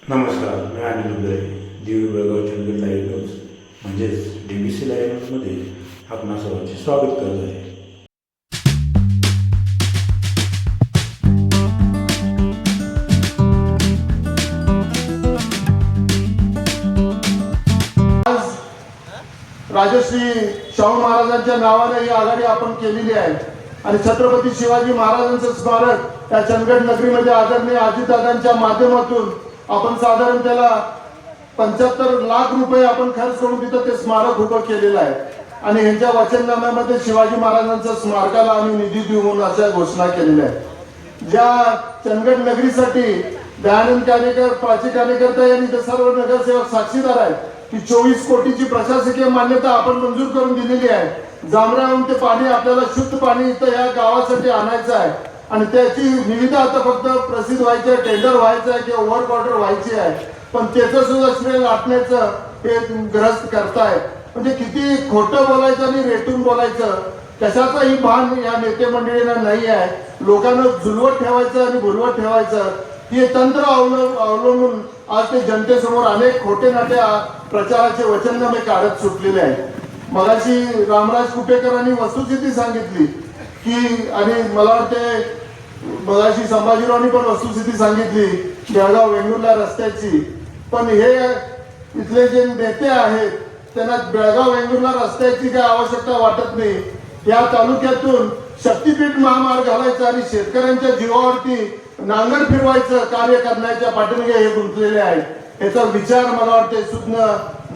नमस्कार, मी अनिल उदय. Divya Belgaum Chandgad live news म्हणजेच DBC live न्यूजमध्ये आपणा सर्वांचे स्वागत करत आहे. आज राजश्री शाहू महाराजांच्या नावाने ही आघाडी आपण केलेली आहे आणि छत्रपती शिवाजी महाराजांचं स्मारक या चंदगड नगरीमध्ये आदरणीय अजितदादांच्या माध्यमातून आपण साधारण त्याला 75 लाख रुपये आपण खर्च करून तिथं ते स्मारक उभं केलेलं आहे आणि ह्यांच्या वचननाम्यामध्ये शिवाजी महाराजांच्या स्मारकाला आम्ही निधी देऊ म्हणून अशा घोषणा केलेल्या आहे. ज्या चंदगड नगरीसाठी दयानंद कानेकर, प्राची कानेकरता यांनी ते सर्व नगरसेवक साक्षीदार आहेत की 24 कोटीची प्रशासकीय मान्यता आपण मंजूर करून दिलेली आहे. जांभळाहून ते पाणी आपल्याला शुद्ध पाणी इथं या गावासाठी आणायचं आहे आणि त्याची निविदा आता फक्त प्रसिद्ध व्हायची आहे, टेंडर व्हायचं आहे किंवा वर्क ऑर्डर व्हायची आहे. पण त्याचं सुद्धा श्रेय लाटण्याचं हे ग्रस्त करताय. म्हणजे किती खोटं बोलायचं आणि रेटून बोलायचं कशाचाही भान या नेते मंडळींना नाही आहे. लोकांना झुलवत ठेवायचं आणि भुलवत ठेवायचं हे तंत्र अवलंबून आज ते जनतेसमोर अनेक खोटे नाटे प्रचाराचे वचननामे काढत सुटलेले आहेत. मगाशी रामराज कुपेकरांनी वस्तुस्थिती सांगितली की आणि मला वाटते मगाशी संभाजीरावांनी पण वस्तुस्थिती सांगितली बेळगाव वेंगुर्ला रस्त्याची. पण हे इथले जे नेते आहेत त्यांना बेळगाव वेंगुर्ला रस्त्याची काय आवश्यकता वाटत नाही. या तालुक्यातून शक्तीपीठ महामार्ग घालायचा आणि शेतकऱ्यांच्या जीवावरती नांगर फिरवायचं कार्य करण्याच्या पाठीमागे हे गुंतलेले आहेत. याचा विचार मला वाटते सुज्ञ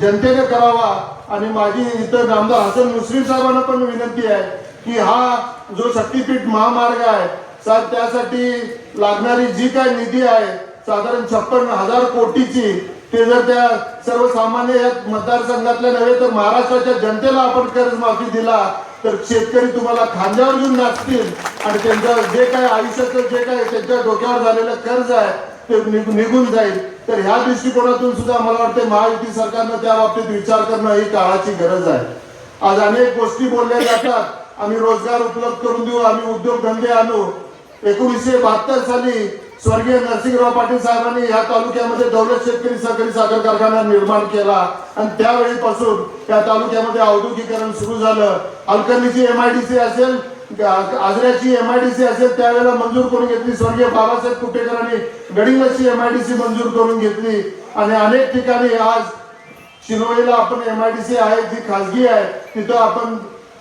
जनतेने करावा आणि माझी इथं नामदार हसन मुश्रीफ साहेबांना पण विनंती आहे की हा जो शक्तीपीठ महामार्ग आहे त्यासाठी लागणारी जी काय निधी आहे साधारण 56,000 कोटीची ते जर त्या सर्वसामान्य या मतदारसंघातल्या नव्हे तर महाराष्ट्राच्या जनतेला आपण कर्जमाफी दिला तर शेतकरी तुम्हाला खांद्यावर घेऊन नाचतील आणि त्यांचं जे काय आयुष्याचं जे काय त्यांच्या डोक्यावर झालेलं कर्ज आहे ते निघून जाईल. तर ह्या दृष्टिकोनातून सुद्धा मला वाटतं महायुती सरकारनं त्या बाबतीत विचार करणं ही काळाची गरज आहे. आज अनेक गोष्टी बोलल्या जातात, आम्ही रोजगार उपलब्ध करून देऊ, आम्ही उद्योगधंदे आणू. 1972 साली स्वर्गीय नरसिंहराव पाटील साहेबांनी या तालुक्यामध्ये दौलत शेतकरी सहकारी साखर कारखाना निर्माण केला आणि त्यावेळीपासून या तालुक्यामध्ये औद्योगिकरण सुरू झालं. अलकर्णीची MIDC असेल, आजऱ्याची MIDC असेल त्यावेळेला मंजूर करून घेतली. स्वर्गीय बाबासाहेब कुपेकरांनी गडिंग्लजची MIDC मंजूर करून घेतली आणि अनेक ठिकाणी आज शिनोळीला आपण MIDC आहे जी खासगी आहे तिथं आपण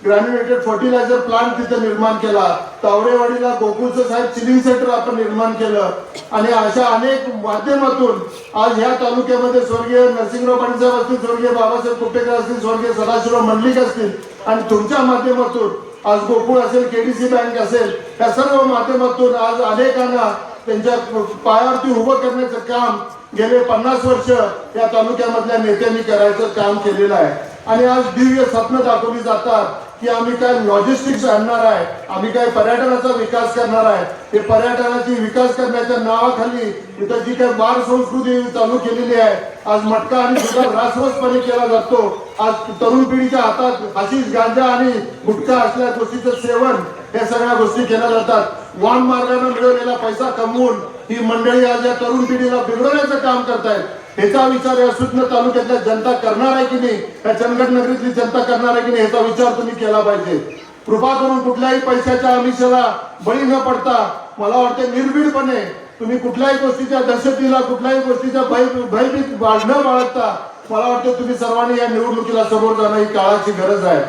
ग्रॅन्युलेटेड फर्टिलायझर प्लांट तिथं निर्माण केला. तावरेवाडीला गोकुळचं साहेब चिलिंग सेंटर आपण निर्माण केलं आणि अशा अनेक माध्यमातून आज ह्या तालुक्यामध्ये स्वर्गीय नरसिंहराव पाटील साहेब असतील, स्वर्गीय बाबासाहेब कुपेकर असतील, स्वर्गीय सदाशिवराव मंडलिक असतील आणि तुमच्या माध्यमातून आज गोकुळ असेल, KDC बँक असेल, या सर्व माध्यमातून आज अनेकांना त्यांच्या पायावरती उभं करण्याचं काम गेले 50 वर्ष या तालुक्यामधल्या नेत्यांनी करायचं काम केलेलं आहे. आणि आज दिव्य स्वप्न दाखवली जातात की आम्ही काय लॉजिस्टिक्स आणणार आहे, आम्ही काय पर्यटनाचा विकास करणार आहे. हे पर्यटनाची विकास करण्याच्या नावाखाली इथं जी काय बार संस्कृती चालू केलेली आहे आज मटका आणि सुद्धा रासवसपणे केला जातो. आज तरुण पिढीच्या हातात हशीश, गांजा आणि गुटखा असल्या गोष्टीचं सेवन या सगळ्या गोष्टी केल्या जातात. वाहन मार्गाने मिळवलेला पैसा कमवून ही मंडळी आज या तरुण पिढीला बिघडवण्याचं काम करतायत. ह्याचा विचार या सुज्ञ तालुक्यातल्या जनता करणार आहे की नाही, या चंदगड नगरीतली जनता करणार आहे की नाही ह्याचा विचार तुम्ही केला पाहिजे. कृपा करून कुठल्याही पैशाच्या आमिषाला बळी न पडता मला वाटते निर्भीडपणे तुम्ही कुठल्याही गोष्टीच्या दहशतीला, कुठल्याही गोष्टीच्या भयभीत न बाळगता मला वाटतं तुम्ही सर्वांनी या निवडणुकीला समोर जाणं ही काळाची गरज आहे.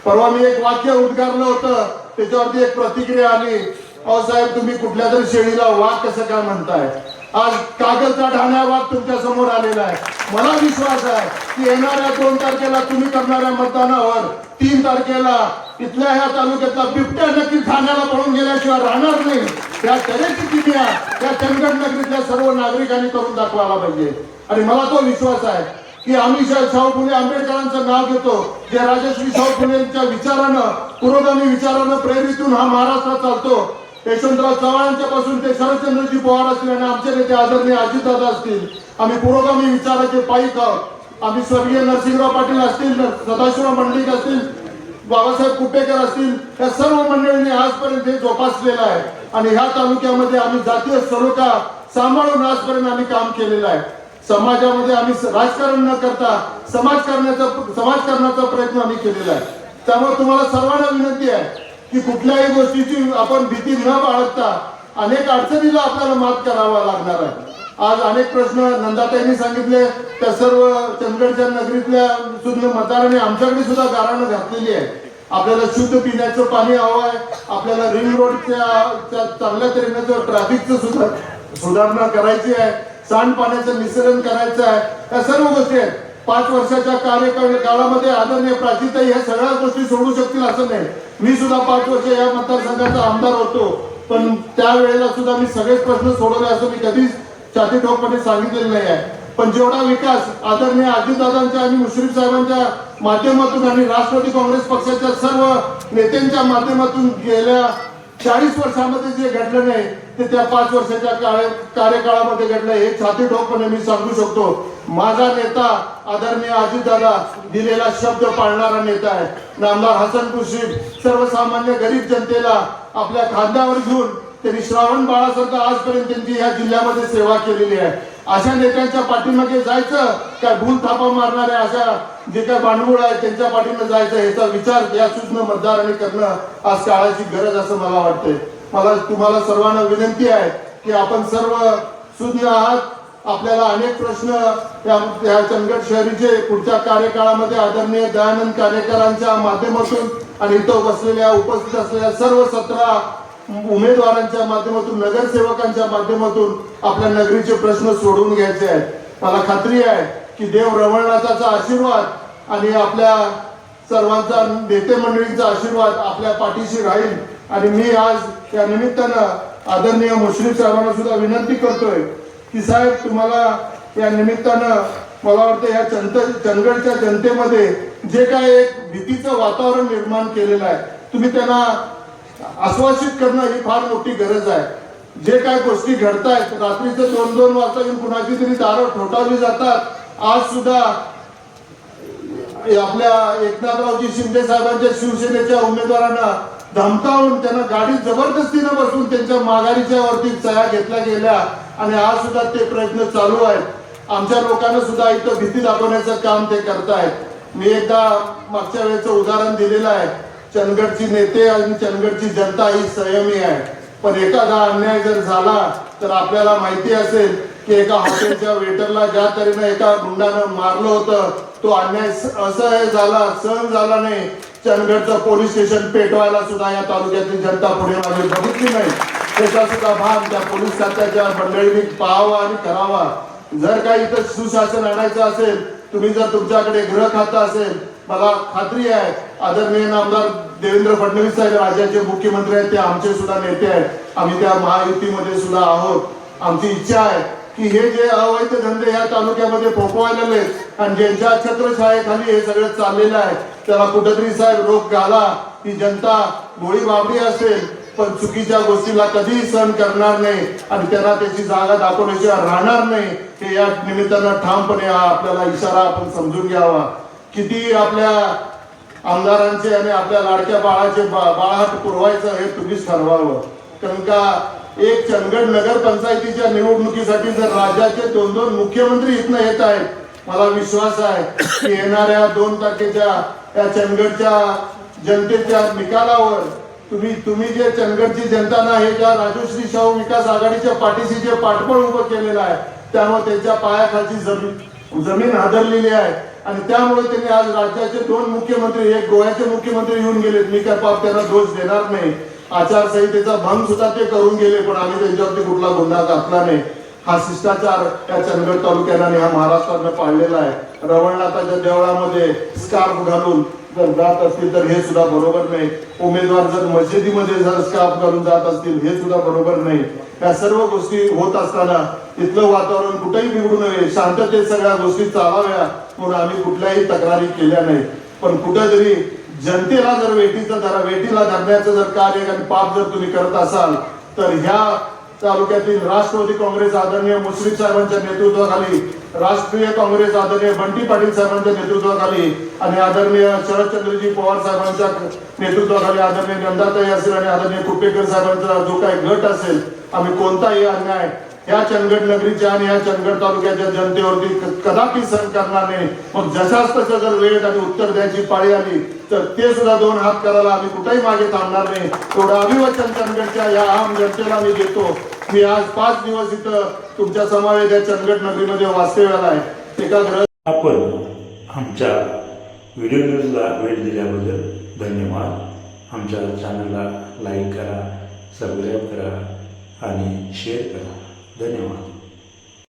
परवा मी एक वाक्य उद्गारलं होतं, त्याच्यावरती एक प्रतिक्रिया आली, अहो साहेब तुम्ही कुठल्या तरी शेळीला वाघ कसं काय म्हणताय. आज कागलचा ढाण्या वाघ तुमच्या समोर आलेला आहे. मला विश्वास आहे की येणाऱ्या 2 तारखेला तुम्ही करणाऱ्या मतदानावर 3 तारखेला इथल्या ह्या तालुक्यातला बिबट्या नक्की ठाण्याला पळून गेल्याशिवाय राहणार नाही. त्या तऱ्हेची किमया या चंदगड नगरीतल्या सर्व नागरिकांनी करून दाखवायला पाहिजे. आणि मला तो विश्वास आहे की आम्ही शाहू फुले आंबेडकरांचं नाव घेतो, जे राजश्री शाहू फुलेंच्या विचारानं, पुरोगामी विचारानं प्रेरितून हा महाराष्ट्र चालतो. यशवंतराव चव्हाणांच्या पासून ते शरदचंद्रजी पवार असतील आणि आमचे नेते आदरणीय अजितदादा असतील, आम्ही पुरोगामी विचाराचे पायीक आहोत. आम्ही स्वर्गीय नरसिंहराव पाटील असतील, सदाशिवराव मंडलिक असतील, बाबासाहेब कुपेकर असतील, या सर्व मंडळींनी आजपर्यंत हे जोपासलेलं आहे. आणि ह्या तालुक्यामध्ये आम्ही जातीय सलोखा सांभाळून आजपर्यंत आम्ही काम केलेलं आहे. समाजामध्ये आम्ही राजकारण न करता समाजकारणाचा प्रयत्न आम्ही केलेला आहे. त्यामुळे तुम्हाला सर्वांना विनंती आहे की कुठल्याही गोष्टीची आपण भीती न बाळगता अनेक अडचणीला आपल्याला मात करावा लागणार आहे. आज अनेक प्रश्न नंदाताईंनी सांगितले, त्या सर्व चंदगडच्या नगरीतल्या सुद्धा मतदारांनी आमच्याकडे सुद्धा गाराणं घातलेली आहे. आपल्याला शुद्ध पिण्याचं पाणी हवं आहे, आपल्याला रिंग रोडच्या चांगल्या तऱ्हेनं ट्रॅफिकचं सुद्धा सुधारणा करायची आहे, सांडपाण्याचं निसरण करायचं आहे. या सर्व गोष्टी आहेत. 5 वर्षाच्या कार्यकाळामध्ये आदरणीय प्राचीताई ह्या सगळ्या गोष्टी सोडू शकतील असं नाही. मी सुद्धा 5 वर्ष या मतदारसंघाचा आमदार होतो, पण त्यावेळेला सुद्धा मी सगळेच प्रश्न सोडवले असं मी कधीच छाती ठोकपणे सांगितलेलं नाही आहे. पण जेवढा विकास आदरणीय अजितदादांच्या आणि मुश्रीफ साहेबांच्या माध्यमातून आणि राष्ट्रवादी काँग्रेस पक्षाच्या सर्व नेत्यांच्या माध्यमातून गेल्या 40 वर्षामध्ये जे घडलं नाही ते त्या 5 वर्षाच्या कार्यकाळामध्ये घडलं, हे छाती ठोकपणे मी सांगू शकतो. माझा नेता आदरणीय अजितदादा दिलेला शब्द पाळणारा नेता आहे. नामदार हसन मुश्रीफ सर्वसामान्य गरीब जनतेला आपल्या खांद्यावर घेऊन त्यांनी श्रावण बाळासारखं आजपर्यंत त्यांची ह्या जिल्ह्यामध्ये सेवा केलेली आहे. अशा नेत्यांच्या पाठीमागे जायचं काय भूल थापा मारणारे अशा जे काय भांडवल आहे त्यांच्या पाठीमागे जायचं याचा विचार या सूक्ष्म मतदारांनी करणं आज काळाची गरज असं मला वाटतंय. मला तुम्हाला सर्वांना विनंती आहे की आपण सर्व सुज्ञ आहात. आपल्याला अनेक प्रश्न या चंदगड शहरीचे पुढच्या कार्यकाळामध्ये आदरणीय दयानंद कार्यकरांच्या माध्यमातून आणि इथं बसलेल्या उपस्थित असलेल्या सर्व 17 उमेदवारांच्या माध्यमातून नगरसेवकांच्या माध्यमातून आपल्या नगरीचे प्रश्न सोडवून घ्यायचे आहेत. मला खात्री आहे की देव रवळनाथाचा आशीर्वाद आणि आपल्या सर्वांचा नेते मंडळींचा आशीर्वाद आपल्या पाठीशी राहील. आणि मी आज या निमित्तानं आदरणीय मुश्रीफ साहेबांना सुद्धा विनंती करतोय की साहेब तुम्हाला या निमित्तानं मला वाटतं या चंदगडच्या जनतेमध्ये जे काय एक भीतीचं वातावरण निर्माण केलेलं आहे तुम्ही त्यांना आश्वासित करणं ही फार मोठी गरज आहे. जे काय गोष्टी घडतायत रात्रीचं 2-2 वाजता येऊन कुणाची तरी दारं ठोठावली जातात. आज सुद्धा आपल्या एकनाथरावजी शिंदे साहेबांच्या शिवसेनेच्या उमेदवारांना धमकावून त्यांना गाडीत जबरदस्तीनं बसून त्यांच्या माघारीच्या वरती सह्या घेतल्या गेल्या आणि आज सुद्धा ते प्रयत्न चालू आहेत. आमच्या लोकांना सुद्धा इथं भीती दाखवण्याचं काम ते करतायत. मी एकदा मागच्या वेळेचं उदाहरण दिलेलं आहे. चंदगडची नेते आणि चंदगडची जनता ही संयमी आहे, पण एखादा अन्याय जर झाला तर आपल्याला माहिती असेल की एका हॉटेलच्या वेटरला ज्या तऱ्हेनं एका गुंडानं मारलं होतं तो अन्याय असं झाला सहन झाला नाही. चंदगडचं पोलीस स्टेशन पेटवायला सुद्धा या तालुक्यातली जनता पुढे मागे बघितली नाही. त्याचा सुद्धा भाग त्या पोलीस खात्याच्या मंडळींनी पाहावा आणि करावा. जर काही इथं सुशासन आणायचं असेल, तुम्ही जर तुमच्याकडे गृह खातं असेल, मला खात्री आहे आदरणीय नामदार देवेंद्र फडणवीस साहेब राज्याचे मुख्यमंत्री आहेत, ते आमचे सुद्धा नेते आहेत. आम्ही त्या महायुतीमध्ये सुद्धा आहोत. आमची इच्छा आहे की हे जे अवैध धंदे या तालुक्यामध्ये फोफवायला लागलेत आणि ज्यांच्या छत्रछायेखाली हे सगळं चाललेलं आहे त्याला कुठेतरी साहेब रोख घाला. ही जनता गोळी बाबडी असेल पण चुकीच्या गोष्टीला कधीही सहन करणार नाही आणि त्यांना त्याची जागा दाखवण्याशिवाय राहणार नाही. हे या निमित्तानं ठामपणे आपल्याला इशारा आपण समजून घ्यावा. किती आपल्या आमदारांचे आणि आपल्या लाडक्या बाळाचे बाळहाट पुरवायचं हे तुम्हीच ठरवावं. कारण का एक चंदगड नगर पंचायतीच्या निवडणुकीसाठी जर राज्याचे 2-2 मुख्यमंत्री इथनं येत आहेत, मला विश्वास आहे की येणाऱ्या 2 तारखेच्या या चंदगडच्या जनतेच्या निकालावर तुम्ही जे चंदगडची जनता ना हे ज्या राजश्री शाहू विकास आघाडीच्या पाठीशी जे पाठबळ उभं केलेलं आहे त्यामुळे त्यांच्या पायाखालची जमीन हादरलेली आहे आणि त्यामुळे त्यांनी आज राज्याचे 2 मुख्यमंत्री, एक गोव्याचे मुख्यमंत्री येऊन गेलेत. मी काय पाप त्यांना दोष देणार नाही. आचारसंहितेचा भंग सुद्धा ते करून गेले पण आम्ही त्यांच्यावरती कुठला गुन्हा घातला नाही. हा शिष्टाचार या चंदगड तालुक्याने आणि ह्या महाराष्ट्राने पाळलेला आहे. रवळनाथाच्या देवळामध्ये स्कार्फ घालून जर जात असतील तर हे सुद्धा बरोबर नाही. उमेदवार जर मस्जिदीमध्ये जर स्कार्फ घालून जात असतील हे सुद्धा बरोबर नाही. या सर्व गोष्टी होत असताना इथलं वातावरण कुठेही बिघडू नये, शांततेत सगळ्या गोष्टी चालाव्या म्हणून आम्ही कुठल्याही तक्रारी केल्या नाही. पण कुठेतरी जनतेला जर वेटीला धरण्याचं जर कार्य आणि पाप जर तुम्ही करत असाल तर ह्या तालुक्यातील राष्ट्रवादी काँग्रेस आदरणीय मुश्रीफ साहेबांच्या नेतृत्वाखाली, राष्ट्रीय काँग्रेस आदरणीय बंटी पाटील साहेबांच्या नेतृत्वाखाली आणि आदरणीय शरदचंद्रजी पवार साहेबांच्या नेतृत्वाखाली आदरणीय नंदाताई असेल आणि आदरणीय कुपेकर साहेबांचा जो काही गट असेल, आम्ही कोणताही अन्याय या चंदगड नगरीच्या आणि या चंदगड तालुक्याच्या जनतेवरती कदापि सहन करणार नाही. मग जशाच तसं जर वेळ आणि उत्तर द्यायची पाळी आली तर ते सुद्धा 2 हात करायला आम्ही कुठेही मागे थांबणार नाही. एवढं अभिवचन चंदगडच्या या आम जनतेला मी देतो. मी आज 5 दिवस इथं तुमच्या समवेत या चंदगड नगरीमध्ये वास्तव्याला आहे. एका ग्रह आपण आमच्या व्हिडिओ न्यूजला भेट दिल्याबद्दल धन्यवाद. आमच्या चॅनलला लाईक करा, सबस्क्राईब करा आणि शेअर करा. धन्यवाद.